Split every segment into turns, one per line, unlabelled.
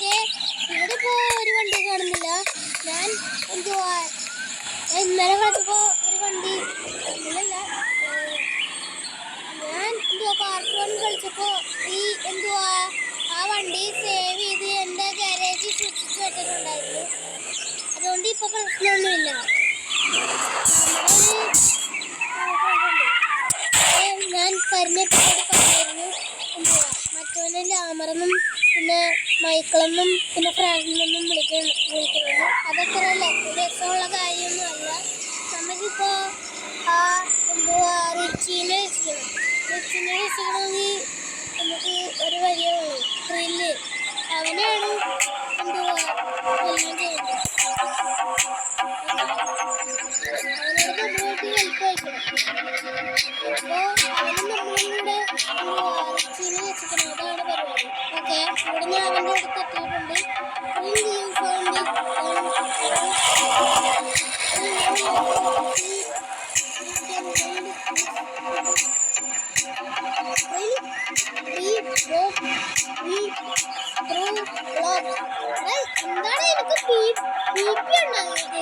Okay, ഇവിടെ ഇപ്പോൾ ഒരു വണ്ടി കാണുന്നില്ല. ഞാൻ എന്തുവാ ഇന്നലെ കളിച്ചപ്പോൾ ഒരു വണ്ടി ഇന്നലല്ല, ഞാൻ എന്തുവാ പാർട്ട് 1 കളിച്ചപ്പോൾ ഈ എന്തുവാ ആ വണ്ടി സേവ് ചെയ്ത് എൻ്റെ ഗാരേജിൽ സൂക്ഷിച്ച് വെച്ചിട്ടുണ്ടായിരുന്നു. അതുകൊണ്ട് ഇപ്പോൾ പ്രശ്നമൊന്നുമില്ല. ഞാൻ കരുന്നെപ്പോഴും പറഞ്ഞിരുന്നു എന്തുവാ മറ്റവനെ ലാമറെന്നും പിന്നെ മൈക്കിളെന്നും പിന്നെ ഫ്രാങ്കിനെന്നും വിളിക്കുന്നത്. അതത്ര രസമുള്ള കാര്യമൊന്നുമല്ല. നമുക്കിപ്പോൾ ആ എന്തുവാ റിച്ചിനെ രക്ഷിക്കണമെങ്കിൽ നമുക്ക് ഒരു വഴിയേ ഉള്ളൂ, ത്രില്ല്. അവനാണ് എന്തുവാ എല്ലാം ചെയ്യുന്നത്. അവനോട് നമ്മളോട്ട് ഹെൽപ്പ് വയ്ക്കണം. അപ്പോൾ അവനും നമ്മളും കൂടെ റിച്ചിനെ രക്ഷിക്കണം. അതാണ് പരിപാടി. ഓക്കെ, ഇവിടെ ഞാൻ അവൻ്റെ അടുത്ത് എത്തിയിട്ടുണ്ട്. എന്താണ് എനിക്ക് ബി പി ഉണ്ടായത്?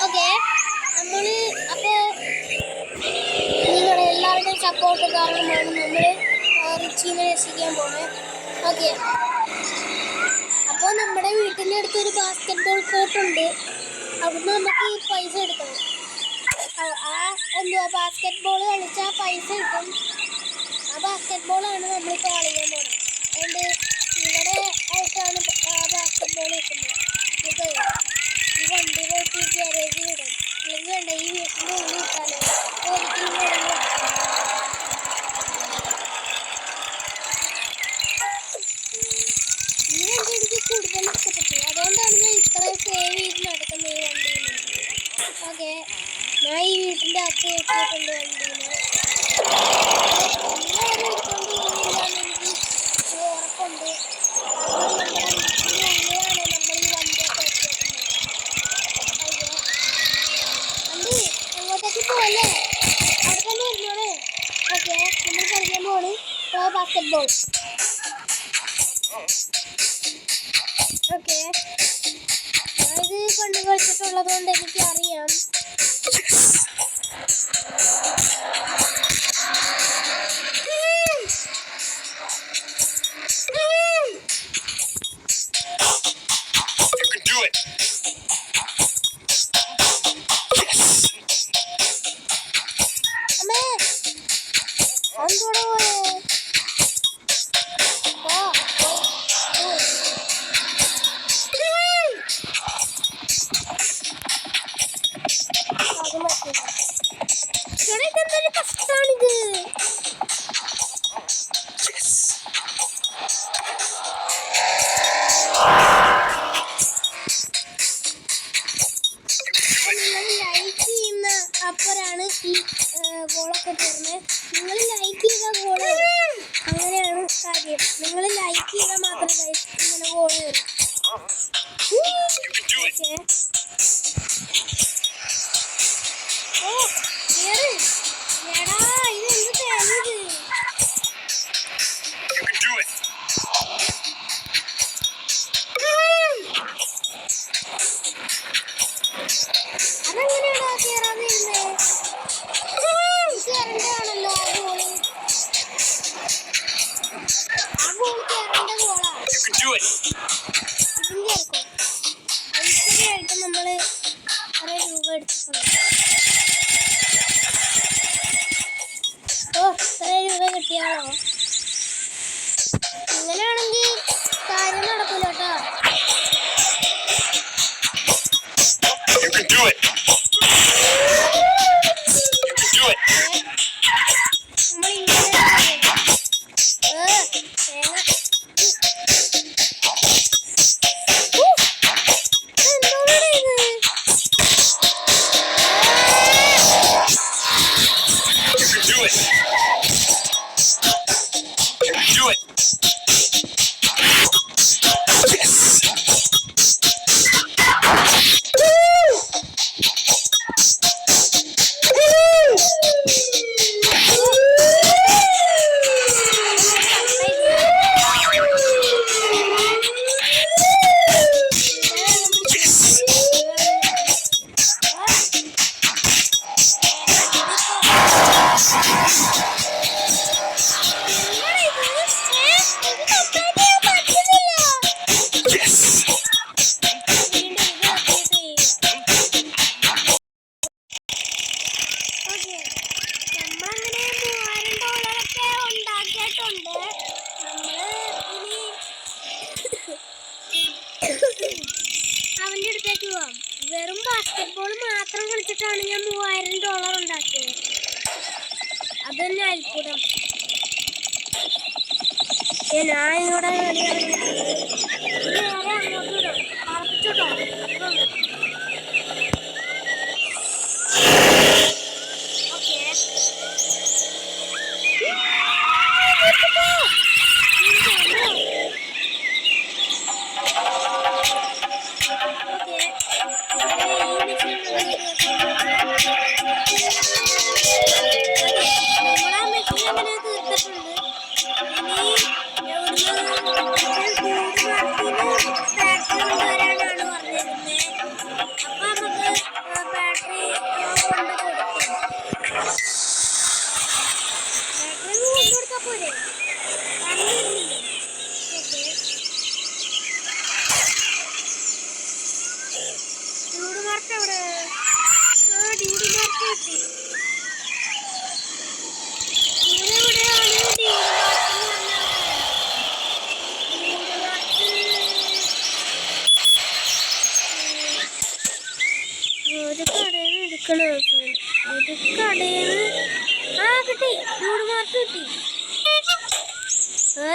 ഓക്കെ, നമ്മള് അപ്പോ നിങ്ങളുടെ എല്ലാവരുടെയും സപ്പോർട്ട് കാരണമാണ് നമ്മൾ റിച്ചിനെ രക്ഷിക്കാൻ പോകുന്നത്. ഓക്കെ, അപ്പോൾ നമ്മുടെ വീട്ടിൻ്റെ അടുത്തൊരു ബാസ്കറ്റ്ബോൾ കോർട്ടുണ്ട്. അവിടുന്ന് നമുക്ക് പൈസ എടുക്കണം. ആ എന്തുവാ ബാസ്കറ്റ്ബോൾ കളിച്ചാൽ പൈസ കിട്ടും. ആ ബാസ്കറ്റ്ബോളാണ് നമ്മളിപ്പോൾ കളിക്കാൻ പോകുന്നത്. അതുകൊണ്ട് ഇവിടെ ആയിട്ടാണ് ബാസ്കറ്റ്ബോൾ വെക്കുന്നത്. ഈ വണ്ടി പോയിട്ട് ഗാരേജിൽ വിടും. അല്ലെങ്കിൽ വേണ്ട, ഈ വീട്ടിൻ്റെ ഉള്ളിൽ ഇട്ടാലോ ഒരിക്കലും വേണം. ഈ വണ്ടി എനിക്ക് കൂടുതൽ ഇഷ്ടപ്പെട്ടു. അതുകൊണ്ടാണ് ഞാൻ ഇത്രയും സേവ് ചെയ്ത് നടക്കുന്നത് ഈ വണ്ടിയിൽ. ഓക്കെ, ഞാൻ ഈ വീട്ടിൻ്റെ അകത്ത് വെച്ചിട്ടുണ്ട് വണ്ടീനെ. എല്ലാവരും എടുത്തുകൊണ്ട് പോകുന്നില്ലാന്ന് എനിക്ക് ഉറപ്പുണ്ട്. നമ്മുടെ വീട്ടിൻ്റെ ഉള്ളിലാണ് നമ്മൾ ഈ വണ്ടിയൊക്കെ വെച്ചേക്കുന്നത്. വണ്ടി അങ്ങോട്ടേക്ക് പോകല്ലേ, അവിടെ തന്നെ ഇരുന്നോളേ. ഓക്കെ, നമ്മൾ കളിക്കാൻ പോണ് ബാസ്കറ്റ് ബോൾ. ഓക്കെ, ഞാനിത് പണ്ട് കളിച്ചിട്ടുള്ളത് കൊണ്ട് എനിക്കറിയാം. അപ്പോഴാണ് ഈ ഗോളൊക്കെ തരുന്നത്. നിങ്ങൾ ലൈക്ക് ചെയ്താൽ ഗോള് വരും. അങ്ങനെയാണ് കാര്യം. നിങ്ങൾ ലൈക്ക് ചെയ്താൽ മാത്രമേ ഇങ്ങനെ ഗോള് വരും. ഓ കേറ് എടാ, ഇതെന്ത് തേങ്ങത്? അതെങ്ങനെയാണോ കേറാതിരുന്നേ? കേറേണ്ടതാണല്ലോ ആ ഗോള്. ആ ഗോൾ കേറേണ്ട ഗോളാ. ഇതും കേൾക്കും. ഐശ്വര്യമായിട്ട് നമ്മള് കുറെ രൂപ എടുത്തിട്ടുണ്ട്. ഓ, ഇത്ര രൂപ കിട്ടിയാണോ? അങ്ങനെയാണെങ്കിൽ കാര്യം നടക്കൂല കേട്ടോ. അവൻ്റെ അടുത്തേക്ക് പോവാം. വെറും ബാസ്കറ്റ്ബോൾ മാത്രം കളിച്ചിട്ടാണ് ഞാൻ $3000 ഉണ്ടാക്കിയത്. അതന്നെ അത്ഭുതം. ഞാൻ ഇവിടെ നേരെ അങ്ങോട്ട് വിടാം. പറപ്പിച്ചോട്ടോ.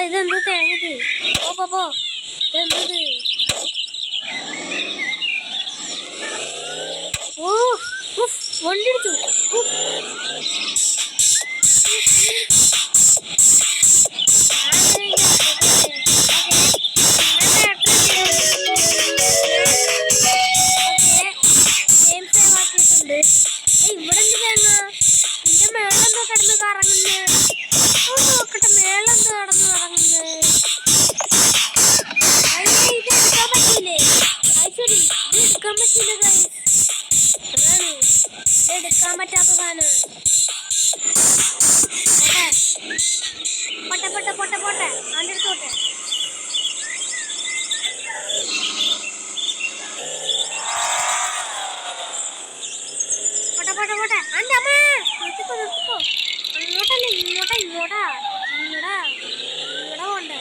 ഇതെന്തോ തേങ്ങത് പോ ഇതെന്തത് വണ്ടി അടിച്ചു ഇവിടെ എന്ത് തേങ്ങ നിന്റെ മേളെന്തോ കിടന്ന് കറങ്ങുന്നേ നോക്കട്ടെ മേളെന്തോ കിടന്ന് കറങ്ങുന്നേ ഇത് എടുക്കാൻ പറ്റൂലേ അത് ശരി ഇത് എടുക്കാൻ പറ്റില്ല അതാണ് ഇത് എടുക്കാൻ പറ്റാത്ത സാധനം പോട്ടെ അതിൻ്റെ അടുത്തോട്ടെ പോട്ടെ അന്റെ അമ്മ നിർത്തിക്കോ അങ്ങോട്ടല്ലേ ഇങ്ങോട്ടാ പോണ്ടേ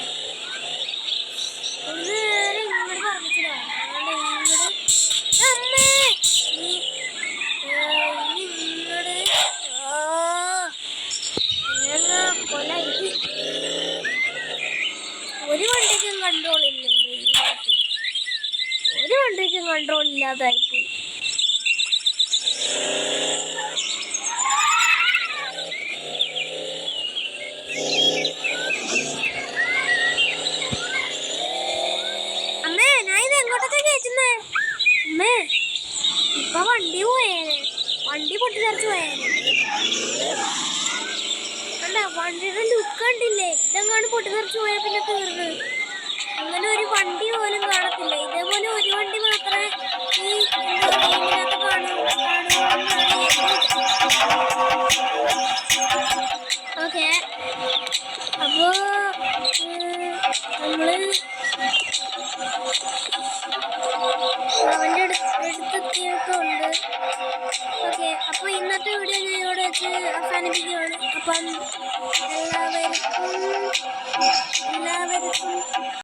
ഒരു നേരം ഇങ്ങോട്ട് പറഞ്ഞിട്ടോ അമ്മേ കൊല ഒരു വണ്ടിക്കും കൺട്രോൾ ഇല്ലല്ലോ ഒരു വണ്ടിക്കും കൺട്രോൾ ഇല്ലാതായിപ്പോയി ഇപ്പൊ വണ്ടി പൊട്ടിത്തെറിച്ച് പോയേനെ അല്ല വണ്ടിയുടെ ലുക്ക് കണ്ടില്ലേ ഇതെങ്ങാണ് പൊട്ടിത്തെറിച്ച് പോയാൽ പിന്നെ തീർന്ന് അങ്ങനെ ഒരു വണ്ടി പോലും കാണത്തില്ല ഇതേപോലെ ഒരു വണ്ടി മാത്രമേ ഈ ഗെയിമിനകത്ത് കാണൂ ഓക്കെ അപ്പോ നമ്മള് അവൻ്റെ അടുത്തെത്തിയിട്ടുണ്ട് ഓക്കെ അപ്പോൾ ഇന്നത്തെ വീഡിയോ ഞാൻ ഇവിടെ വെച്ച് അവസാനിപ്പിക്കുകയാണ് അപ്പം എല്ലാവർക്കും